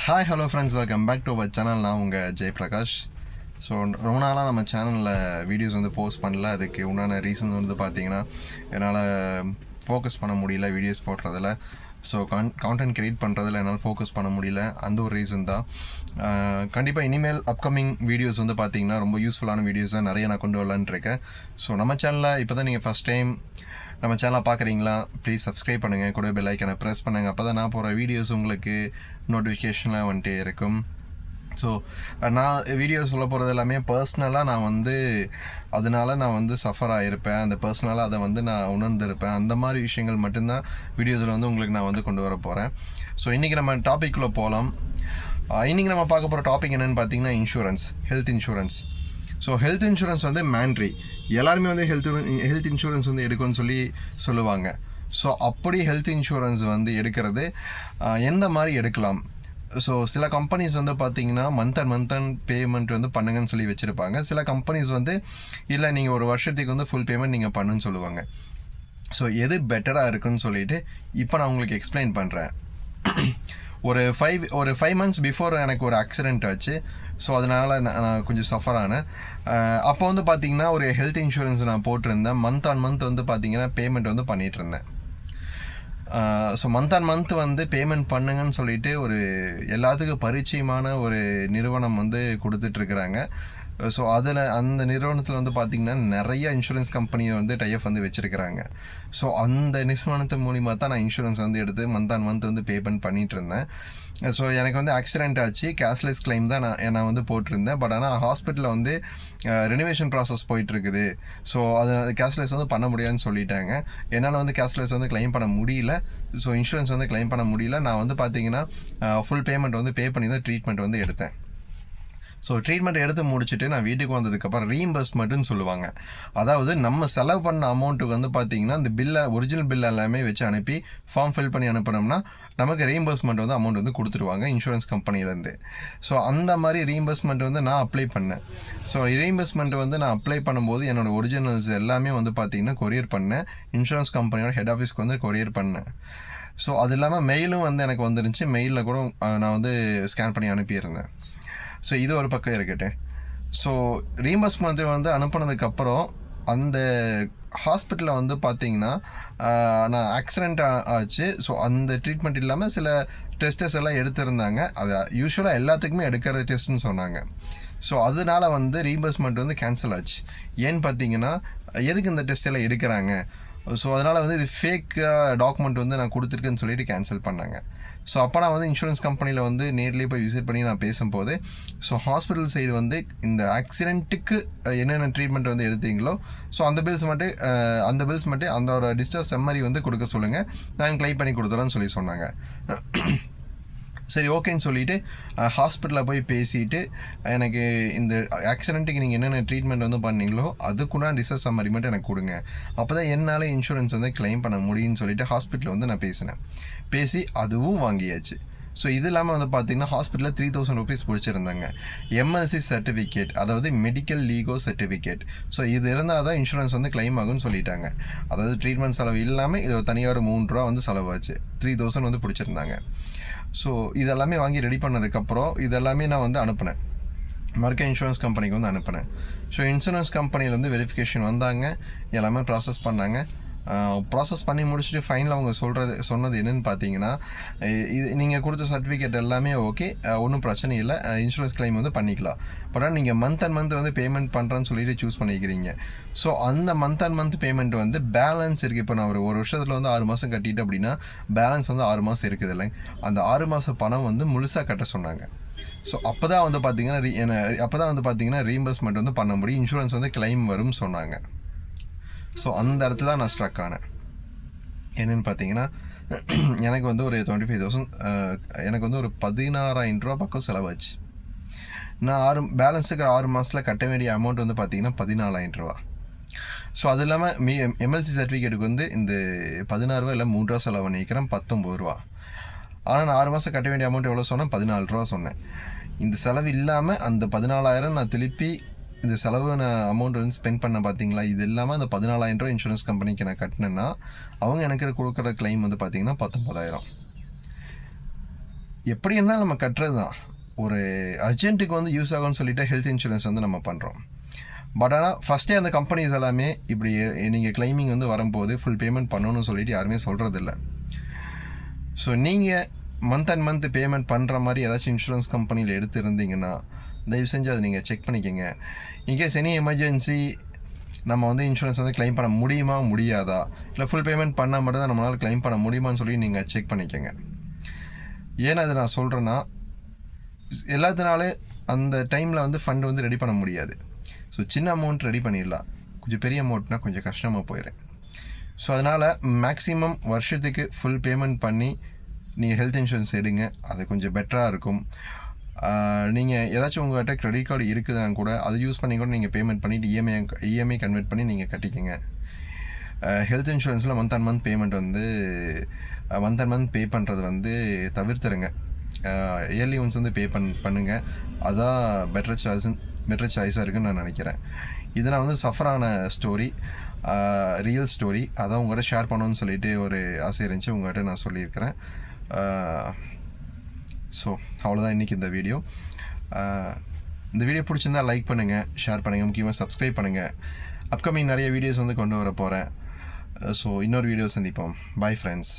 Hi hello friends, welcome back to our channel. நான் உங்கள் Jayaprakash. So ரொம்ப நாளாக நம்ம சேனலில் வீடியோஸ் வந்து போஸ்ட் பண்ணல. அதுக்கு உண்டான ரீசன் வந்து பார்த்திங்கன்னா, என்னால் ஃபோக்கஸ் பண்ண முடியல வீடியோஸ் போடுறதில். ஸோ கான்டென்ட் க்ரியேட் பண்ணுறதில் என்னால் ஃபோக்கஸ் பண்ண முடியல. அந்த ஒரு ரீசன் தான். கண்டிப்பாக இனிமேல் அப்கமிங் வீடியோஸ் வந்து பார்த்திங்கன்னா ரொம்ப யூஸ்ஃபுல்லான வீடியோஸ் தான் நிறைய நான் கொண்டு வரலான்னு இருக்கேன். ஸோ நம்ம சேனலில் இப்போ தான் நீங்கள் ஃபஸ்ட் டைம் நம்ம சேனலை பார்க்குறீங்களா, ப்ளீஸ் சப்ஸ்கிரைப் பண்ணுங்கள், கூட பெல் ஐக்கனை ப்ரெஸ் பண்ணுங்கள். அப்போ தான் நான் போகிற வீடியோஸ் உங்களுக்கு நோட்டிஃபிகேஷனில் வந்துட்டே இருக்கும். ஸோ நான் வீடியோஸ் சொல்ல போகிறது எல்லாமே பர்ஸ்னலாக நான் வந்து சஃபர் ஆகிருப்பேன். அந்த பர்ஸ்னலாக அதை வந்து நான் உணர்ந்திருப்பேன். அந்த மாதிரி விஷயங்கள் மட்டும்தான் வீடியோஸில் வந்து உங்களுக்கு நான் வந்து கொண்டு வர போகிறேன். ஸோ இன்றைக்கி நம்ம டாப்பிக்குள்ளே போகலாம். இன்றைக்கி நம்ம பார்க்க போகிற டாபிக் என்னென்னு பார்த்தீங்கன்னா insurance, health insurance. So health insurance வந்து மேண்ட்ரி. எல்லாருமே வந்து ஹெல்த் இன்சூரன்ஸ் வந்து எடுக்கும்னு சொல்லுவாங்க. ஸோ அப்படி ஹெல்த் இன்சூரன்ஸ் வந்து எடுக்கிறது எந்த மாதிரி எடுக்கலாம்? ஸோ சில கம்பெனிஸ் வந்து பார்த்திங்கன்னா மந்த் அண்ட் பேமெண்ட் வந்து பண்ணுங்கன்னு சொல்லி வச்சுருப்பாங்க. சில கம்பெனிஸ் வந்து இல்லை நீங்கள் ஒரு வருஷத்துக்கு வந்து ஃபுல் பேமெண்ட் நீங்கள் பண்ணுன்னு சொல்லுவாங்க. ஸோ எது பெட்டராக இருக்குன்னு சொல்லிட்டு இப்போ நான் உங்களுக்கு எக்ஸ்பிளைன் பண்ணுறேன். ஒரு 5 மந்த்ஸ் பிஃபோர் எனக்கு ஒரு ஆக்சிடெண்ட் ஆச்சு. ஸோ அதனால் நான் கொஞ்சம் சஃபர் ஆனேன். அப்போ வந்து பார்த்திங்கன்னா ஒரு ஹெல்த் இன்சூரன்ஸ் நான் போட்டிருந்தேன். மந்த் ஆன் மந்த் வந்து பார்த்திங்கன்னா பேமெண்ட் வந்து பண்ணிகிட்ருந்தேன். ஸோ மந்த் ஆன் மந்த் வந்து பேமெண்ட் பண்ணுங்கன்னு சொல்லிட்டு ஒரு எல்லாத்துக்கும் பரிச்சயமான ஒரு நிறுவனம் வந்து கொடுத்துட்ருக்குறாங்க. ஸோ அந்த நிறுவனத்தில் வந்து பார்த்திங்கன்னா நிறைய இன்சூரன்ஸ் கம்பெனியை வந்து டைப் வந்து வச்சுருக்கிறாங்க. ஸோ அந்த நிறுவனத்து மூலிமா தான் நான் இன்சூரன்ஸ் வந்து எடுத்து மந்த் ஆன் மந்த் வந்து பேமெண்ட் பண்ணிகிட்டு இருந்தேன். ஸோ எனக்கு வந்து ஆக்சிடெண்ட் ஆச்சு, கேஷ்லெஸ் கிளைம் தான் நான் வந்து போட்டிருந்தேன். பட் ஆனால் ஹாஸ்பிட்டலில் வந்து ரெனோவேஷன் ப்ராசஸ் போயிட்டுருக்குது. ஸோ அது கேஷ்லெஸ் வந்து பண்ண முடியாதுன்னு சொல்லிட்டாங்க. என்னால் வந்து கேஷ்லெஸ் வந்து கிளைம் பண்ண முடியல. ஸோ இன்சூரன்ஸ் வந்து கிளைம் பண்ண முடியல. நான் வந்து பார்த்திங்கன்னா ஃபுல் பேமெண்ட் வந்து பே பண்ணி தான் ட்ரீட்மெண்ட் வந்து எடுத்தேன். ஸோ ட்ரீட்மெண்ட் எடுத்து முடிச்சுட்டு நான் வீட்டுக்கு வந்ததுக்கப்புறம் ரீஇம்பர்ஸ்மெண்ட்டுன்னு சொல்லுவாங்க. அதாவது நம்ம செலவு பண்ண அமௌண்ட்டுக்கு வந்து பார்த்திங்கன்னா இந்த ஒரிஜினல் பில் எல்லாமே வச்சு அனுப்பி ஃபார்ம் ஃபில் பண்ணி அனுப்பினோம்னா நமக்கு ரீஇம்பர்ஸ்மெண்ட் வந்து அமௌண்ட் வந்து கொடுத்துருவாங்க இன்சூரன்ஸ் கம்பெனிலேருந்து. ஸோ அந்த மாதிரி ரீஇம்பர்ஸ்மெண்ட் வந்து நான் அப்ளை பண்ணேன். ஸோ ரீஇம்பர்ஸ்மெண்ட் வந்து நான் அப்ளை பண்ணும்போது என்னோடய ஒரிஜினல்ஸ் எல்லாமே வந்து பார்த்திங்கன்னா கொரியர் பண்ணேன். இன்சூரன்ஸ் கம்பெனியோட ஹெட் ஆஃபீஸ்க்கு வந்து கொரியர் பண்ணேன். ஸோ அது இல்லாமல் மெயிலும் வந்து எனக்கு வந்துருந்துச்சு. மெயிலில் கூட நான் வந்து ஸ்கேன் பண்ணி அனுப்பியிருந்தேன். ஸோ இது ஒரு பக்கம் இருக்கட்டும். ஸோ ரீஇம்பர்ஸ்மெண்ட் வந்து அனுப்பினதுக்கப்புறம் அந்த ஹாஸ்பிட்டலில் வந்து பார்த்திங்கன்னா நான் ஆக்சிடெண்ட் ஆச்சு. ஸோ அந்த ட்ரீட்மெண்ட் இல்லாமல் சில டெஸ்டஸ் எல்லாம் எடுத்திருந்தாங்க. அது யூஸ்வலாக எல்லாத்துக்குமே எடுக்கிற டெஸ்ட்டுன்னு சொன்னாங்க. ஸோ அதனால் வந்து ரீஇம்பர்ஸ்மெண்ட் வந்து கேன்சல் ஆச்சு. ஏன்னு பார்த்தீங்கன்னா எதுக்கு இந்த டெஸ்ட் எல்லாம் எடுக்கிறாங்க? ஸோ அதனால் வந்து இது ஃபேக் டாக்குமெண்ட் வந்து நான் கொடுத்துருக்கேன்னு சொல்லிட்டு கேன்சல் பண்ணாங்க. ஸோ அப்போ நான் வந்து இன்சூரன்ஸ் கம்பெனியில் வந்து நேர்லேயே போய் விசிட் பண்ணி நான் பேசும்போது ஸோ ஹாஸ்பிட்டல் சைடு வந்து இந்த ஆக்சிடெண்ட்டுக்கு என்னென்ன ட்ரீட்மெண்ட் வந்து எடுத்தீங்களோ ஸோ அந்த பில்ஸ் மட்டும் அதோட டிஸ்சார்ஜ் செம்மறி வந்து கொடுக்க சொல்லுங்கள், நாங்கள் கிளைம் பண்ணி கொடுத்துறோன்னு சொன்னாங்க. சரி, ஓகேன்னு சொல்லிவிட்டு ஹாஸ்பிட்டலில் போய் பேசிவிட்டு எனக்கு இந்த ஆக்சிடெண்ட்டுக்கு நீங்கள் என்னென்ன ட்ரீட்மெண்ட் வந்து பண்ணீங்களோ அதுக்குன்னா டிஸ்சார்ஜ் சம்மரி மட்டும் எனக்கு கொடுங்க, அப்போ தான் என்னால் இன்சூரன்ஸ் வந்து கிளைம் பண்ண முடியும்னு சொல்லிட்டு ஹாஸ்பிட்டலில் வந்து நான் பேசி அதுவும் வாங்கியாச்சு. ஸோ இது இல்லாமல் வந்து பார்த்திங்கன்னா ஹாஸ்பிட்டலில் 3000 rupees பிடிச்சிருந்தாங்க. எம்எல்சி சர்டிஃபிகேட், அதாவது மெடிக்கல் லீகோ சர்டிஃபிகேட். ஸோ இது இருந்தால் தான் இன்சூரன்ஸ் வந்து கிளைம் ஆகும்னு சொல்லிட்டாங்க. அதாவது ட்ரீட்மெண்ட் செலவு இல்லாமல் இது தனியாக ஒரு 3 ரூபா வந்து செலவாச்சு. 3000 வந்து பிடிச்சிருந்தாங்க. ஸோ இதெல்லாமே வாங்கி ரெடி பண்ணதுக்கப்புறம் இதெல்லாமே நான் வந்து அனுப்பினேன், மறுக்க இன்சூரன்ஸ் கம்பெனிக்கு வந்து அனுப்பினேன். ஸோ இன்சூரன்ஸ் கம்பெனியில் வந்து வெரிஃபிகேஷன் வந்தாங்க, எல்லாமே ப்ராசஸ் பண்ணாங்க. ப்ராசஸ் பண்ணி முடிச்சுட்டு ஃபைனல் அவங்க சொன்னது என்னென்னு பார்த்தீங்கன்னா, இது நீங்கள் கொடுத்த சர்டிஃபிகேட் எல்லாமே ஓகே, ஒன்றும் பிரச்சனை இல்லை, இன்சூரன்ஸ் கிளைம் வந்து பண்ணிக்கலாம். பட் ஆனால் நீங்கள் மந்த் அண்ட் மந்த் வந்து பேமெண்ட் பண்ணுறேன்னு சொல்லிட்டு சூஸ் பண்ணிக்கிறீங்க. ஸோ அந்த மந்த் அண்ட் மந்த் பேமெண்ட் வந்து பேலன்ஸ் இருக்குது. இப்போ நான் ஒரு வருஷத்தில் வந்து 6 மாதம் கட்டிட்டு அப்படின்னா பேலன்ஸ் வந்து 6 மாதம் இருக்குது இல்லைங்க. அந்த 6 மாத பணம் வந்து முழுசாக கட்ட சொன்னாங்க. ஸோ அப்போ தான் வந்து பார்த்தீங்கன்னா ரீஇம்பர்ஸ்மெண்ட் வந்து பண்ண முடியும், இன்சூரன்ஸ் வந்து கிளைம் வரும்னு சொன்னாங்க. ஸோ அந்த இடத்துல நான் ஸ்ட்ரக் ஆனேன். என்னென்னு பார்த்தீங்கன்னா எனக்கு வந்து ஒரு 25,000 எனக்கு வந்து ஒரு 16,000 ரூபா பக்கம் செலவாச்சு. நான் பேலன்ஸுக்கு 6 மாதத்தில் கட்ட வேண்டிய அமௌண்ட் வந்து பார்த்திங்கன்னா 14,000 ரூபா. ஸோ அது இல்லாமல் எம்எல்சி சர்டிஃபிகேட்டுக்கு வந்து இந்த 16 ரூபா இல்லை 3 ரூபா செலவு பண்ணிக்கிறேன், 19 ரூபா. ஆனால் நான் 6 மாதம் கட்ட வேண்டிய அமௌண்ட் எவ்வளோ சொன்னேன்? 14 ரூபா சொன்னேன். இந்த செலவு இல்லாமல் அந்த 14,000 நான் திருப்பி இந்த செலவு நான் அமௌண்ட் வந்து ஸ்பெண்ட் பண்ண பார்த்தீங்களா, இது இல்லாமல் அந்த 14,000 ரூபா இன்சூரன்ஸ் கம்பெனிக்கு நான் கட்டினேன்னா அவங்க எனக்கு கொடுக்குற கிளைம் வந்து பார்த்திங்கன்னா 19,000. எப்படி இருந்தாலும் நம்ம கட்டுறது தான். ஒரு அர்ஜென்ட்டுக்கு வந்து யூஸ் ஆகும்னு சொல்லிட்டு ஹெல்த் இன்சூரன்ஸ் வந்து நம்ம பண்ணுறோம். பட் ஆனால் ஃபஸ்ட்டே அந்த கம்பெனிஸ் எல்லாமே இப்படி நீங்கள் கிளைமிங் வந்து வரும்போது ஃபுல் பேமெண்ட் பண்ணணும்னு சொல்லிட்டு யாருமே சொல்கிறதில்ல. ஸோ நீங்கள் மந்த் அண்ட் மந்த் பேமெண்ட் பண்ணுற மாதிரி ஏதாச்சும் இன்சூரன்ஸ் கம்பெனியில் எடுத்துருந்தீங்கன்னா தயவு செஞ்சு அதை நீங்கள் செக் பண்ணிக்கோங்க. இன்கேஸ் எனி எமர்ஜென்சி நம்ம வந்து இன்சூரன்ஸ் வந்து கிளைம் பண்ண முடியுமா முடியாதா, இல்லை ஃபுல் பேமெண்ட் பண்ணால் மட்டும் தான் நம்மளால் கிளைம் பண்ண முடியுமான்னு சொல்லி நீங்கள் செக் பண்ணிக்கோங்க. ஏன்னா அது நான் சொல்கிறேன்னா, எல்லாத்தினாலே அந்த டைமில் வந்து ஃபண்ட் வந்து ரெடி பண்ண முடியாது. ஸோ சின்ன அமௌண்ட் ரெடி பண்ணிடலாம், கொஞ்சம் பெரிய அமௌண்ட்னால் கொஞ்சம் கஷ்டமாக போயிடும். ஸோ அதனால் மேக்ஸிமம் வருஷத்துக்கு ஃபுல் பேமெண்ட் பண்ணி நீங்கள் ஹெல்த் இன்சூரன்ஸ் எடுங்க, அது கொஞ்சம் பெட்டராக இருக்கும். நீங்கள் ஏதாச்சும் உங்கள்கிட்ட க்ரெடிட் கார்டு இருக்குதுன்னா கூட அதை யூஸ் பண்ணி கூட நீங்கள் பேமெண்ட் பண்ணிவிட்டு இஎம்ஐ கன்வெர்ட் பண்ணி நீங்கள் கட்டிக்கோங்க. ஹெல்த் இன்சூரன்ஸில் மந்த் அண்ட் மந்த் பேமெண்ட் வந்து மந்த் அண்ட் மந்த் பே பண்ணுறது வந்து தவிர்த்துருங்க. இயர்லி ஒன்ஸ் வந்து பே பண்ணுங்கள். அதுதான் பெட்டர் சாய்ஸாக இருக்குதுன்னு நான் நினைக்கிறேன். இது நான் வந்து சஃபரான ஸ்டோரி, ரியல் ஸ்டோரி, அதான் உங்கள்கிட்ட ஷேர் பண்ணணும்னு சொல்லிட்டு ஒரு ஆசை இருந்துச்சு, உங்கள்கிட்ட நான் சொல்லியிருக்கிறேன். ஸோ அவ்வளோதான் இன்றைக்கி இந்த வீடியோ. இந்த வீடியோ பிடிச்சிருந்தால் லைக் பண்ணுங்கள், ஷேர் பண்ணுங்கள், முக்கியமாக சப்ஸ்கிரைப் பண்ணுங்கள். அப்கமிங் நிறைய வீடியோஸ் வந்து கொண்டு வர போகிறேன். ஸோ இன்னொரு வீடியோ சந்திப்போம். Bye friends.